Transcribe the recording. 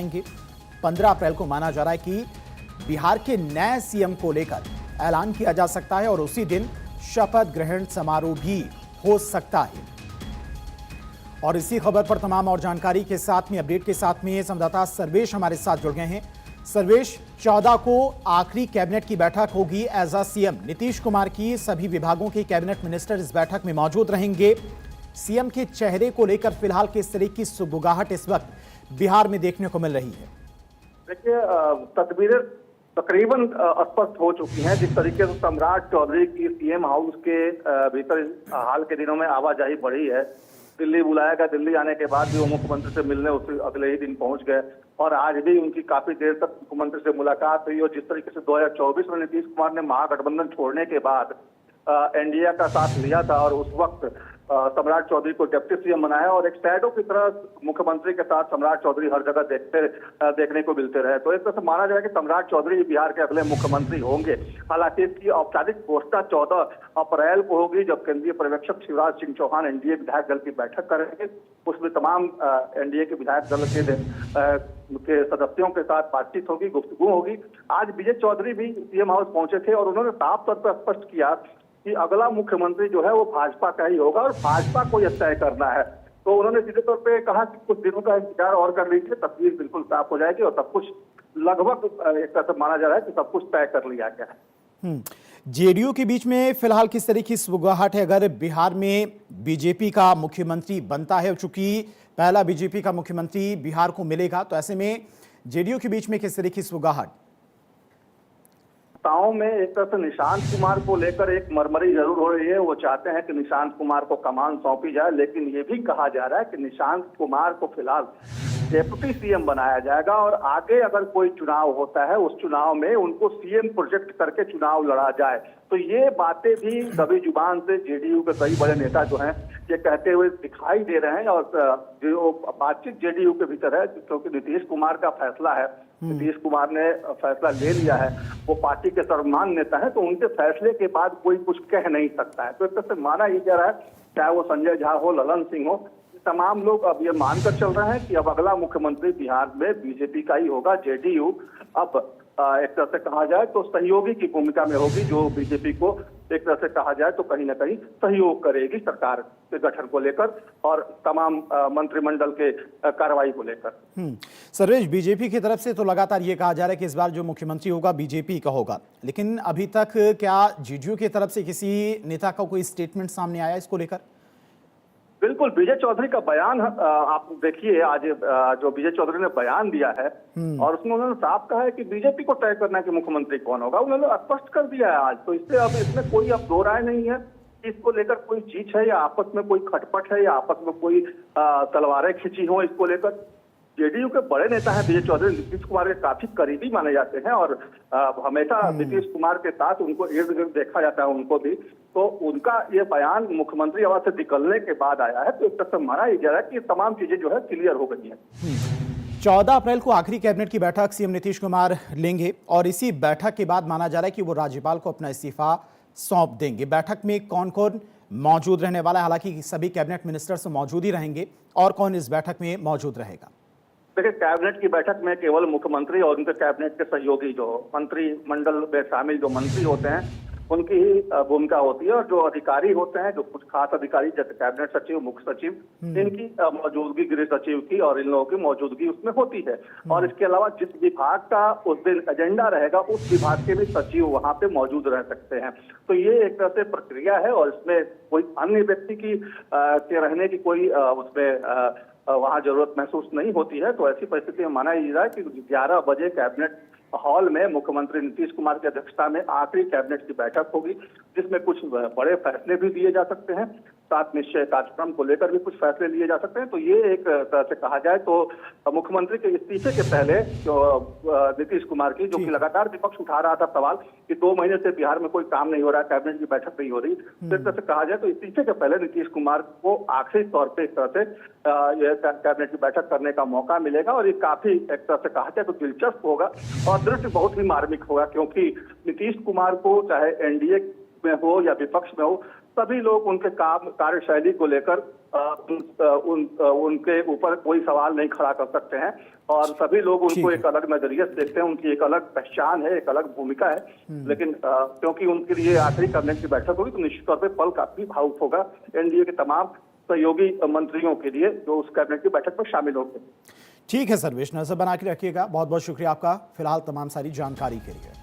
कि 15 अप्रैल को माना जा रहा है कि बिहार के नए सीएम को लेकर ऐलान किया जा सकता है और उसी दिन शपथ ग्रहण समारोह भी हो सकता है। और इसी खबर पर तमाम और जानकारी के साथ में, अपडेट के साथ में संवाददाता सर्वेश हमारे साथ जुड़ गए हैं। सर्वेश, 14 को आखिरी कैबिनेट की बैठक होगी as a CM Nitish Kumar की। सभी विभागों के कैबिनेट मिनिस्टर इस बैठक में मौजूद रहेंगे। सीएम के चेहरे को लेकर फिलहाल किस तरह की सुगबुगाहट इस वक्त बिहार में देखने को मिल रही है? देखिए, तस्वीरें तकरीबन स्पष्ट हो चुकी हैं। जिस तरीके से सम्राट चौधरी की सीएम हाउस के भीतर हाल के दिनों में आवाजाही बढ़ी है, दिल्ली बुलाया गया, दिल्ली आने के बाद भी वो मुख्यमंत्री से मिलने उससे अगले ही दिन पहुंच गए और आज भी उनकी काफी देर तक मुख्यमंत्री से मुलाकात हुई। और जिस तरीके से 2024 में नीतीश कुमार ने महागठबंधन छोड़ने के बाद एनडीए का साथ लिया था और उस वक्त सम्राट चौधरी को डिप्टी सीएम बनाया और एक शैडो की तरह मुख्यमंत्री के साथ सम्राट चौधरी हर जगह देखने को मिलते रहे। तो एक तरह से माना जाए कि सम्राट चौधरी बिहार के अगले मुख्यमंत्री होंगे। हालांकि इसकी औपचारिक घोषणा 14 अप्रैल को होगी, जब केंद्रीय पर्यवेक्षक शिवराज सिंह चौहान एनडीए विधायक दल की बैठक करेंगे। उसमें तमाम एनडीए के विधायक दल के सदस्यों के साथ बातचीत होगी, गुफ्तगू होगी। आज विजय चौधरी भी सीएम हाउस पहुंचे थे और उन्होंने साफ तौर पर स्पष्ट किया कि अगला मुख्यमंत्री जो है वो भाजपा का ही होगा और भाजपा को यह तय करना है। तो उन्होंने सीधे तौर पे कहा कि कुछ दिनों का इंतजार और कर लीजिए, तस्वीर बिल्कुल साफ हो जाएगी और सब कुछ लगभग एक तरह से माना जा रहा है कि सब कुछ तय कर लिया गया है। जेडीयू के बीच में फिलहाल किस तरह की सुगबुगाहट है? अगर बिहार में बीजेपी का मुख्यमंत्री बनता है, चूंकि पहला बीजेपी का मुख्यमंत्री बिहार को मिलेगा, तो ऐसे में जेडीयू के बीच में किस तरह की सुगबुगाहट? में एक तरह से निशांत कुमार को लेकर एक मरमरी जरूर हो रही है। वो चाहते हैं कि निशांत कुमार को कमान सौंपी जाए, लेकिन ये भी कहा जा रहा है कि निशांत कुमार को फिलहाल डेप्यूटी सीएम बनाया जाएगा और आगे अगर कोई चुनाव होता है उस चुनाव में उनको सीएम प्रोजेक्ट करके चुनाव लड़ा जाए। तो ये बातें भी दबी जुबान से जेडीयू के कई बड़े नेता जो हैं ये कहते हुए दिखाई दे रहे हैं। और जो बातचीत जेडीयू के भीतर है, क्योंकि नीतीश कुमार का फैसला है, नीतीश कुमार ने फैसला ले लिया है, वो पार्टी के सर्वमान्य नेता है, तो उनके फैसले के बाद कोई कुछ कह नहीं सकता है। तो एक तरह से माना ये जा रहा है, चाहे वो संजय झा हो, ललन सिंह हो, तमाम लोग अब ये मानकर चल रहे हैं कि अब अगला मुख्यमंत्री बिहार में बीजेपी का ही होगा। जेडीयू अब एक तरह से कहा जाए तो सहयोगी की भूमिका में होगी, जो बीजेपी को एक तरह से कहा जाए तो कहीं ना कहीं सहयोग करेगी सरकार के गठन को लेकर और तमाम मंत्रिमंडल के कार्रवाई को लेकर। सर्वेश, बीजेपी की तरफ से तो लगातार ये कहा जा रहा है कि इस बार जो मुख्यमंत्री होगा बीजेपी का होगा, लेकिन अभी तक क्या जेडीयू की तरफ से किसी नेता का कोई स्टेटमेंट सामने आया इसको लेकर? बिल्कुल, विजय चौधरी का बयान आप देखिए, आज जो विजय चौधरी ने बयान दिया है और उसमें उन्होंने साफ कहा है कि बीजेपी को तय करना है कि मुख्यमंत्री कौन होगा। उन्होंने स्पष्ट कर दिया है आज। तो इससे अब इसमें कोई अब दो राय नहीं है कि इसको लेकर कोई चीज है या आपस में कोई खटपट है या आपस में कोई तलवारें खिंची हो इसको लेकर। जेडीयू के बड़े नेता हैं विजय चौधरी, नीतीश कुमार के काफी करीबी माने जाते हैं और हमेशा नीतीश कुमार के साथ उनको इर्द गिर्द देखा जाता है उनको भी। तो उनका ये बयान मुख्यमंत्री आवास से निकलने के बाद आया है। तो एक तरह से माना ही जा रहा है कि तमाम चीजें जो है क्लियर हो गई हैं। 14 अप्रैल को आखिरी कैबिनेट की बैठक सीएम नीतीश कुमार लेंगे और इसी बैठक के बाद माना जा रहा है कि वो राज्यपाल को अपना इस्तीफा सौंप देंगे। बैठक में कौन कौन मौजूद रहने वाला है? हालांकि सभी कैबिनेट मिनिस्टर्स मौजूद ही रहेंगे, और कौन इस बैठक में मौजूद रहेगा? देखिए, कैबिनेट की बैठक में केवल मुख्यमंत्री और उनके कैबिनेट के सहयोगी जो मंत्रिमंडल में शामिल जो मंत्री होते हैं उनकी ही भूमिका होती है और जो अधिकारी होते हैं, जो कुछ खास अधिकारी जैसे कैबिनेट सचिव, मुख्य सचिव, इनकी मौजूदगी, गृह सचिव की और इन लोगों की मौजूदगी उसमें होती है। और इसके अलावा जिस विभाग का उस दिन एजेंडा रहेगा उस विभाग के भी सचिव वहां पे मौजूद रह सकते हैं। तो ये एक तरह से प्रक्रिया है और इसमें कोई अन्य व्यक्ति की के रहने की कोई उसमें वहां जरूरत महसूस नहीं होती है। तो ऐसी परिस्थिति में माना जा रहा है कि 11 बजे कैबिनेट हॉल में मुख्यमंत्री नीतीश कुमार की अध्यक्षता में आखिरी कैबिनेट की बैठक होगी, जिसमें कुछ बड़े फैसले भी लिए जा सकते हैं, साथ निश्चय कार्यक्रम को लेकर भी कुछ फैसले लिए जा सकते हैं। तो ये एक तरह से कहा जाए तो मुख्यमंत्री के इस्तीफे के पहले जो नीतीश कुमार की, जो कि लगातार विपक्ष उठा रहा था सवाल कि 2 महीने से बिहार में कोई काम नहीं हो रहा, कैबिनेट की बैठक नहीं हो रही, तो एक तरह से कहा जाए तो इस्तीफे के पहले नीतीश कुमार को आखिरी तौर पर एक तरह से कैबिनेट की बैठक करने का मौका मिलेगा। और ये काफी एक तरह से कहा जाए तो दिलचस्प होगा और दृश्य बहुत ही मार्मिक होगा, क्योंकि नीतीश कुमार को चाहे एनडीए में हो या विपक्ष में हो, सभी लोग उनके काम कार्यशैली को लेकर उनके ऊपर कोई सवाल नहीं खड़ा कर सकते हैं। और सभी लोग ठीक उनको है। एक अलग नजरिए से देखते हैं, उनकी एक अलग पहचान है, एक अलग भूमिका है। लेकिन क्योंकि उनके लिए आखिरी कैबिनेट की बैठक होगी तो निश्चित तौर पर पल काफी भावुक होगा एनडीए के तमाम सहयोगी मंत्रियों के लिए जो उस कैबिनेट की बैठक में शामिल होंगे। ठीक है सर्वेश, नजर बना के रखिएगा। बहुत बहुत शुक्रिया आपका फिलहाल तमाम सारी जानकारी के लिए।